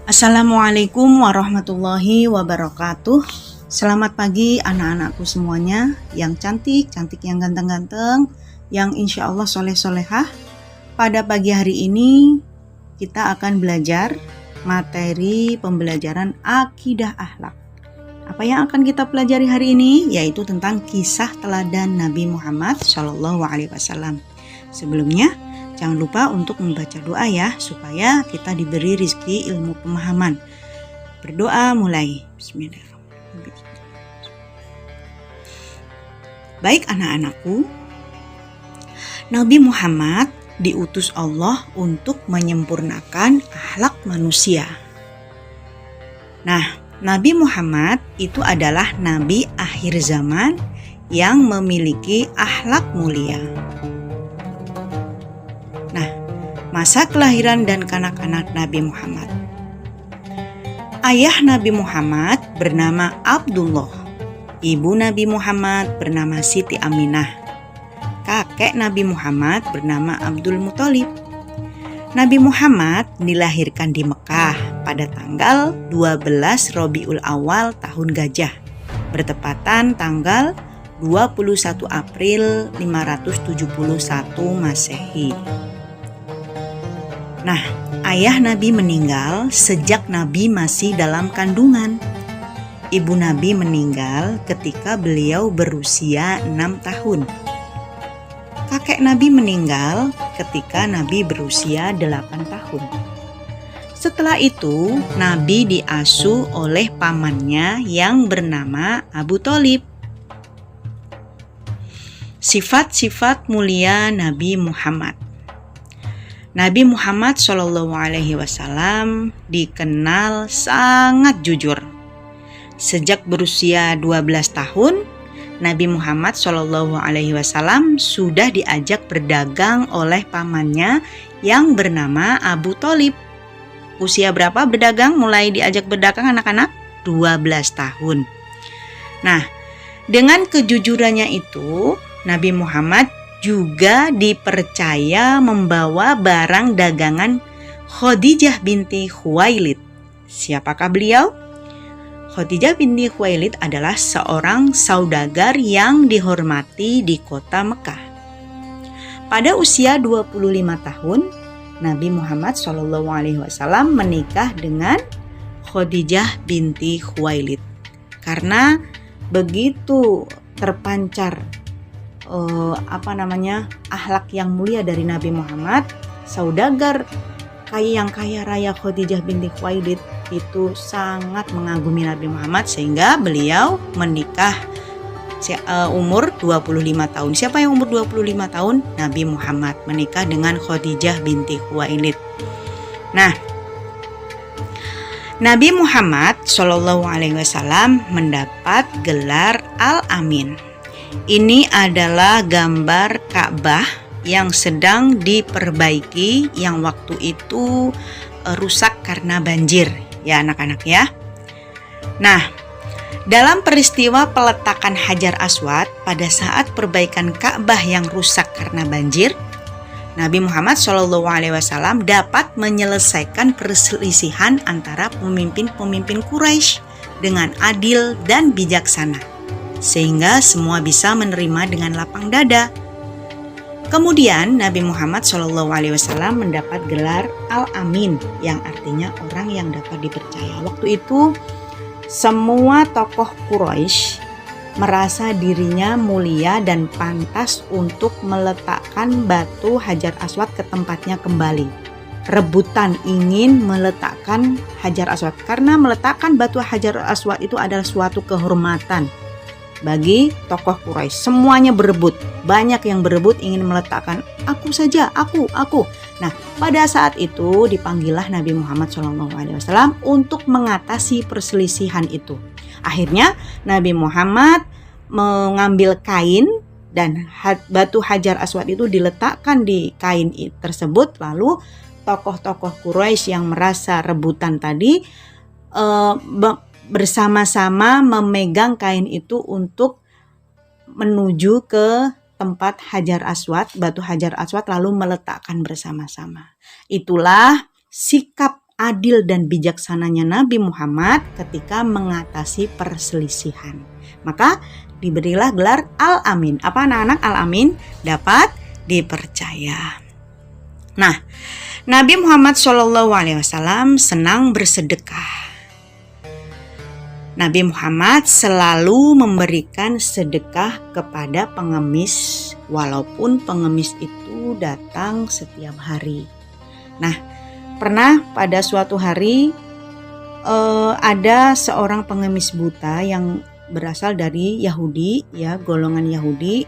Assalamualaikum warahmatullahi wabarakatuh. Selamat pagi anak-anakku semuanya, yang cantik, yang ganteng-ganteng, yang insya Allah soleh-solehah. Pada pagi hari ini kita akan belajar materi pembelajaran akidah akhlak. Apa yang akan kita pelajari hari ini? Yaitu tentang kisah teladan Nabi Muhammad SAW. Sebelumnya, jangan lupa untuk membaca doa ya, supaya kita diberi rizki ilmu pemahaman. Berdoa mulai. Bismillahirrahmanirrahim. Baik anak-anakku, Nabi Muhammad diutus Allah untuk menyempurnakan akhlak manusia. Nah, Nabi Muhammad itu adalah Nabi akhir zaman yang memiliki akhlak mulia. Masa kelahiran dan kanak-kanak Nabi Muhammad. Ayah Nabi Muhammad bernama Abdullah. Ibu Nabi Muhammad bernama Siti Aminah. Kakek Nabi Muhammad bernama Abdul Muthalib. Nabi Muhammad dilahirkan di Mekah pada tanggal 12 Rabiul Awal tahun Gajah, bertepatan tanggal 21 April 571 Masehi. Nah, ayah Nabi meninggal sejak Nabi masih dalam kandungan. Ibu Nabi meninggal ketika beliau berusia 6 tahun. Kakek Nabi meninggal ketika Nabi berusia 8 tahun. Setelah itu, Nabi diasuh oleh pamannya yang bernama Abu Thalib. Sifat-sifat mulia Nabi Muhammad. Nabi Muhammad SAW dikenal sangat jujur. Sejak berusia 12 tahun, Nabi Muhammad SAW sudah diajak berdagang oleh pamannya yang bernama Abu Thalib. Usia berapa berdagang? Mulai diajak berdagang anak-anak? 12 tahun. Nah, dengan kejujurannya itu, Nabi Muhammad juga dipercaya membawa barang dagangan Khadijah binti Khuwailid. Siapakah beliau? Khadijah binti Khuwailid adalah seorang saudagar yang dihormati di kota Mekah. Pada usia 25 tahun, Nabi Muhammad SAW menikah dengan Khadijah binti Khuwailid. Karena begitu terpancar akhlak yang mulia dari Nabi Muhammad, saudagar yang kaya raya Khadijah binti Khuwailid itu sangat mengagumi Nabi Muhammad sehingga beliau menikah umur 25 tahun. Siapa yang umur 25 tahun? Nabi Muhammad menikah dengan Khadijah binti Khuwailid. Nah, Nabi Muhammad SAW mendapat gelar Al-Amin. Ini adalah gambar Ka'bah yang sedang diperbaiki, yang waktu itu rusak karena banjir ya anak-anak ya. Nah, dalam peristiwa peletakan Hajar Aswad pada saat perbaikan Ka'bah yang rusak karena banjir, Nabi Muhammad SAW dapat menyelesaikan perselisihan antara pemimpin-pemimpin Quraisy dengan adil dan bijaksana, sehingga semua bisa menerima dengan lapang dada. Kemudian Nabi Muhammad SAW mendapat gelar Al-Amin, yang artinya orang yang dapat dipercaya. Waktu itu semua tokoh Quraisy merasa dirinya mulia dan pantas untuk meletakkan batu Hajar Aswad ke tempatnya kembali. Rebutan ingin meletakkan Hajar Aswad, karena meletakkan batu Hajar Aswad itu adalah suatu kehormatan bagi tokoh Quraisy. Semuanya berebut, banyak yang berebut ingin meletakkan, aku saja, aku. Nah, pada saat itu dipanggillah Nabi Muhammad SAW untuk mengatasi perselisihan itu. Akhirnya Nabi Muhammad mengambil kain dan batu Hajar Aswad itu diletakkan di kain tersebut. Lalu tokoh-tokoh Quraisy yang merasa rebutan tadi bersama-sama memegang kain itu untuk menuju ke tempat Hajar Aswad, batu Hajar Aswad, lalu meletakkan bersama-sama. Itulah sikap adil dan bijaksananya Nabi Muhammad ketika mengatasi perselisihan. Maka diberilah gelar Al-Amin. Apa anak-anak? Al-Amin dapat dipercaya. Nah, Nabi Muhammad SAW senang bersedekah. Nabi Muhammad selalu memberikan sedekah kepada pengemis, walaupun pengemis itu datang setiap hari. Nah, pernah pada suatu hari ada seorang pengemis buta yang berasal dari Yahudi, ya, golongan Yahudi.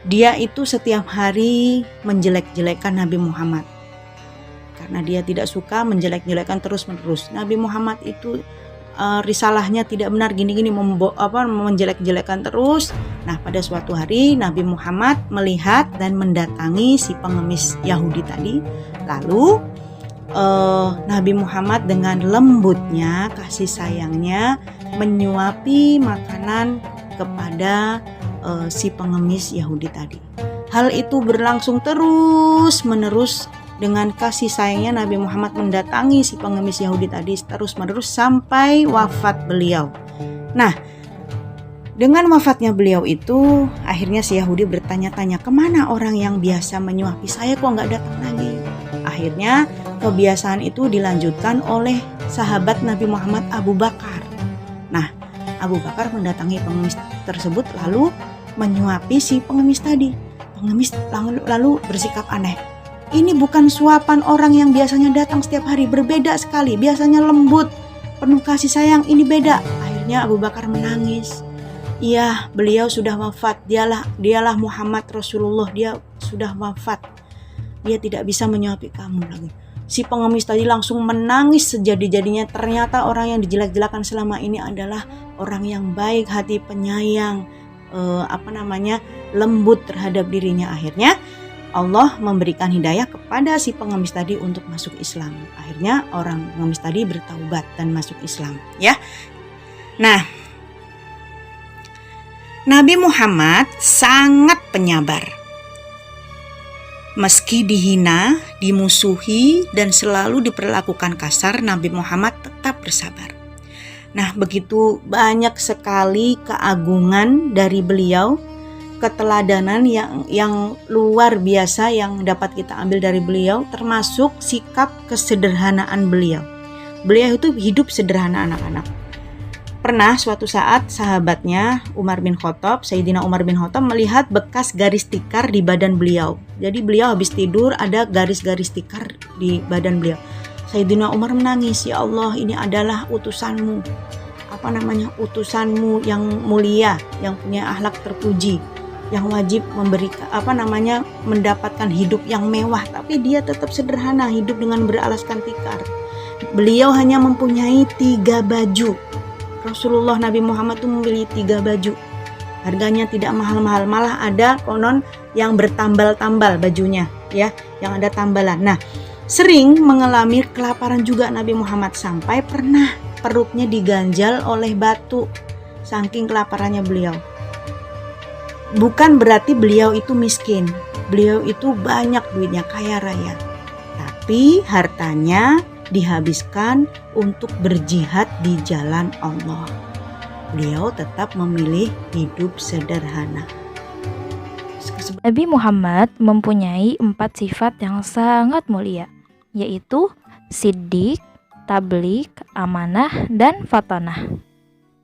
Dia itu setiap hari menjelek-jelekan Nabi Muhammad. Karena dia tidak suka menjelek-jelekan terus-menerus. Nabi Muhammad itu risalahnya tidak benar, gini-gini menjelek-jelekan terus. Nah, pada suatu hari Nabi Muhammad melihat dan mendatangi si pengemis Yahudi tadi. Lalu Nabi Muhammad dengan lembutnya, kasih sayangnya menyuapi makanan kepada si pengemis Yahudi tadi. Hal itu berlangsung terus-menerus. Dengan kasih sayangnya Nabi Muhammad mendatangi si pengemis Yahudi tadi terus-menerus sampai wafat beliau. Nah, dengan wafatnya beliau itu, akhirnya si Yahudi bertanya-tanya, kemana orang yang biasa menyuapi saya, kok nggak datang lagi? Akhirnya kebiasaan itu dilanjutkan oleh sahabat Nabi Muhammad Abu Bakar. Nah, Abu Bakar mendatangi pengemis tersebut lalu menyuapi si pengemis tadi. Pengemis lalu bersikap aneh. Ini bukan suapan orang yang biasanya datang setiap hari, berbeda sekali. Biasanya lembut, penuh kasih sayang, ini beda. Akhirnya Abu Bakar menangis. Iya, beliau sudah wafat. Dialah Muhammad Rasulullah, dia sudah wafat. Dia tidak bisa menyuapi kamu lagi. Si pengemis tadi langsung menangis sejadi-jadinya. Ternyata orang yang dijelek-jelekan selama ini adalah orang yang baik hati, penyayang, lembut terhadap dirinya. Akhirnya Allah memberikan hidayah kepada si pengemis tadi untuk masuk Islam. Akhirnya orang pengemis tadi bertaubat dan masuk Islam, ya. Nah, Nabi Muhammad sangat penyabar. Meski dihina, dimusuhi, dan selalu diperlakukan kasar, Nabi Muhammad tetap bersabar. Nah, begitu banyak sekali keagungan dari beliau, keteladanan yang luar biasa yang dapat kita ambil dari beliau, termasuk sikap kesederhanaan beliau. Beliau itu hidup sederhana, anak-anak. Pernah suatu saat sahabatnya Sayyidina Umar bin Khattab melihat bekas garis tikar di badan beliau. Jadi beliau habis tidur ada garis-garis tikar di badan beliau. Sayyidina Umar menangis, ya Allah, ini adalah utusanmu. Utusanmu yang mulia, yang punya akhlak terpuji, yang wajib mendapatkan hidup yang mewah, tapi dia tetap sederhana, hidup dengan beralaskan tikar. Beliau hanya mempunyai 3 baju. Rasulullah Nabi Muhammad itu memiliki 3 baju. Harganya tidak mahal-mahal, malah ada konon yang bertambal-tambal bajunya, ya, yang ada tambalan. Nah, sering mengalami kelaparan juga Nabi Muhammad, sampai pernah perutnya diganjal oleh batu saking kelaparannya beliau. Bukan berarti beliau itu miskin, beliau itu banyak duitnya, kaya raya, tapi hartanya dihabiskan untuk berjihad di jalan Allah. Beliau tetap memilih hidup sederhana. Nabi Muhammad mempunyai 4 sifat yang sangat mulia, yaitu siddiq, tabligh, amanah, dan fatanah.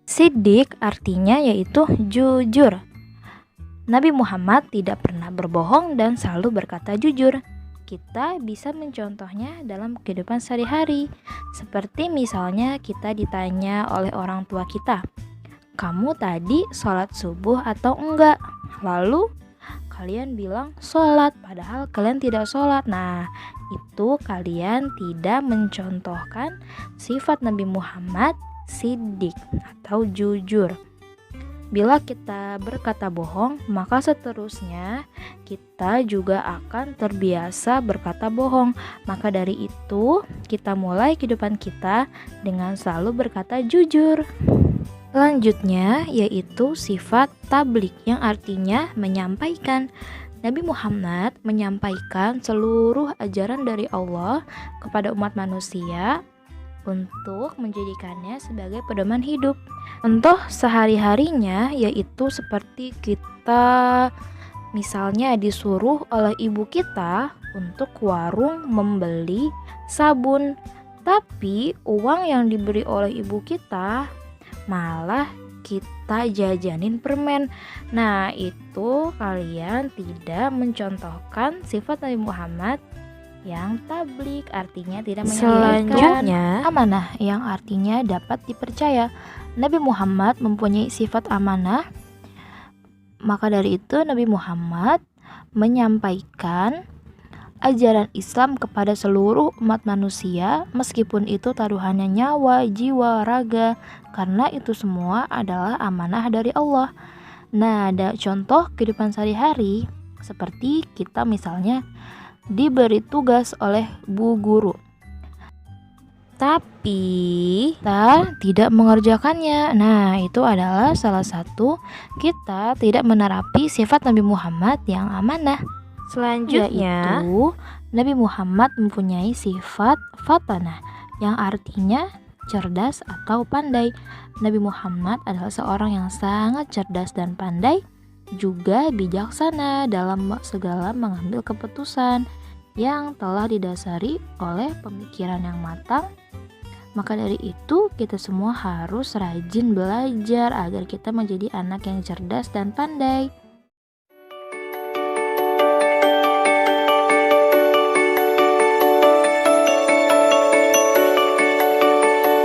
Siddiq artinya yaitu jujur. Nabi Muhammad tidak pernah berbohong dan selalu berkata jujur. Kita bisa mencontohnya dalam kehidupan sehari-hari. Seperti misalnya kita ditanya oleh orang tua kita, kamu tadi sholat subuh atau enggak? Lalu kalian bilang sholat, padahal kalian tidak sholat. Nah, itu kalian tidak mencontohkan sifat Nabi Muhammad siddiq atau jujur. Bila kita berkata bohong, maka seterusnya kita juga akan terbiasa berkata bohong. Maka dari itu, kita mulai kehidupan kita dengan selalu berkata jujur. Selanjutnya yaitu sifat tabligh yang artinya menyampaikan. Nabi Muhammad menyampaikan seluruh ajaran dari Allah kepada umat manusia untuk menjadikannya sebagai pedoman hidup. Contoh sehari-harinya yaitu seperti kita misalnya disuruh oleh ibu kita untuk ke warung membeli sabun, tapi uang yang diberi oleh ibu kita malah kita jajanin permen. Nah, itu kalian tidak mencontohkan sifat Nabi Muhammad yang tablik, artinya tidak menyalahkan. Selanjutnya, Amanah, yang artinya dapat dipercaya. Nabi Muhammad mempunyai sifat amanah. Maka dari itu Nabi Muhammad menyampaikan ajaran Islam kepada seluruh umat manusia, meskipun itu taruhannya nyawa, jiwa, raga, karena itu semua adalah amanah dari Allah. Nah, ada contoh kehidupan sehari-hari seperti kita misalnya diberi tugas oleh bu guru, tapi kita tidak mengerjakannya. Nah, itu adalah salah satu kita tidak menerapi sifat Nabi Muhammad yang amanah. selanjutnya, Yaitu Nabi Muhammad mempunyai sifat fatanah yang artinya cerdas atau pandai. Nabi Muhammad adalah seorang yang sangat cerdas dan pandai, juga bijaksana dalam segala mengambil keputusan yang telah didasari oleh pemikiran yang matang. Maka dari itu kita semua harus rajin belajar agar kita menjadi anak yang cerdas dan pandai.